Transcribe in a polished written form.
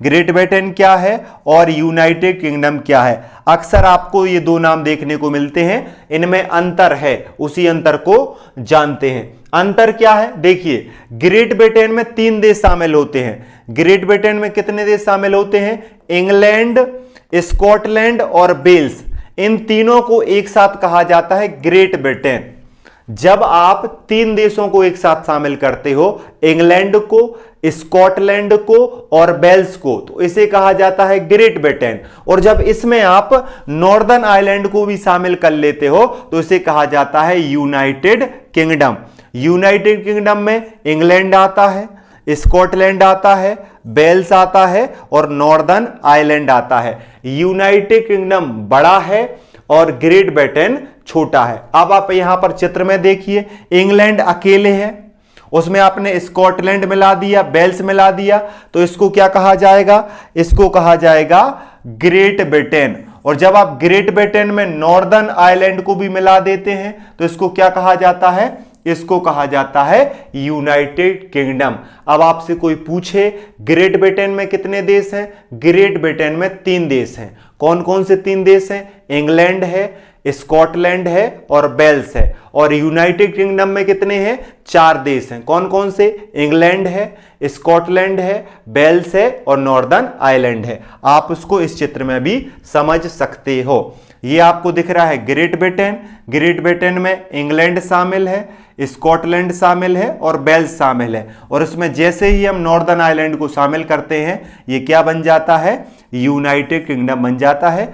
Great Britain क्या है और यूनाइटेड किंगडम क्या है। अक्सर आपको ये दो नाम देखने को मिलते हैं, इनमें अंतर है, उसी अंतर को जानते हैं। अंतर क्या है देखिए, ग्रेट ब्रिटेन में 3 देश शामिल होते हैं। ग्रेट ब्रिटेन में कितने देश शामिल होते हैं? इंग्लैंड, स्कॉटलैंड और वेल्स। इन तीनों को एक साथ कहा जाता है ग्रेट ब्रिटेन। जब आप 3 देशों को एक साथ शामिल करते हो, इंग्लैंड को, स्कॉटलैंड को और वेल्स को, तो इसे कहा जाता है ग्रेट ब्रिटेन। और जब इसमें आप नॉर्दर्न आयरलैंड को भी शामिल कर लेते हो तो इसे कहा जाता है यूनाइटेड किंगडम। यूनाइटेड किंगडम में इंग्लैंड आता है, स्कॉटलैंड आता है, वेल्स आता है और नॉर्दर्न आयरलैंड आता है। यूनाइटेड किंगडम बड़ा है और ग्रेट ब्रिटेन छोटा है। अब आप यहां पर चित्र में देखिए, इंग्लैंड अकेले है, उसमें आपने स्कॉटलैंड मिला दिया, वेल्स मिला दिया, तो इसको क्या कहा जाएगा? इसको कहा जाएगा ग्रेट ब्रिटेन। और जब आप ग्रेट ब्रिटेन में नॉर्दर्न आयरलैंड को भी मिला देते हैं तो इसको क्या कहा जाता है? इसको कहा जाता है यूनाइटेड किंगडम। अब आपसे कोई पूछे ग्रेट ब्रिटेन में कितने देश हैं? ग्रेट ब्रिटेन में 3 देश हैं। कौन कौन से 3 देश हैं? इंग्लैंड है, स्कॉटलैंड है और वेल्स है। और यूनाइटेड किंगडम में कितने हैं? 4 देश हैं। कौन कौन से? इंग्लैंड है, स्कॉटलैंड है, वेल्स है और नॉर्दर्न आयरलैंड है। आप उसको इस चित्र में भी समझ सकते हो। ये आपको दिख रहा है ग्रेट ब्रिटेन। ग्रेट ब्रिटेन में इंग्लैंड शामिल है, स्कॉटलैंड शामिल है और वेल्स शामिल है। और इसमें जैसे ही हम नॉर्दर्न आयरलैंड को शामिल करते हैं, ये क्या बन जाता है? यूनाइटेड किंगडम बन जाता है।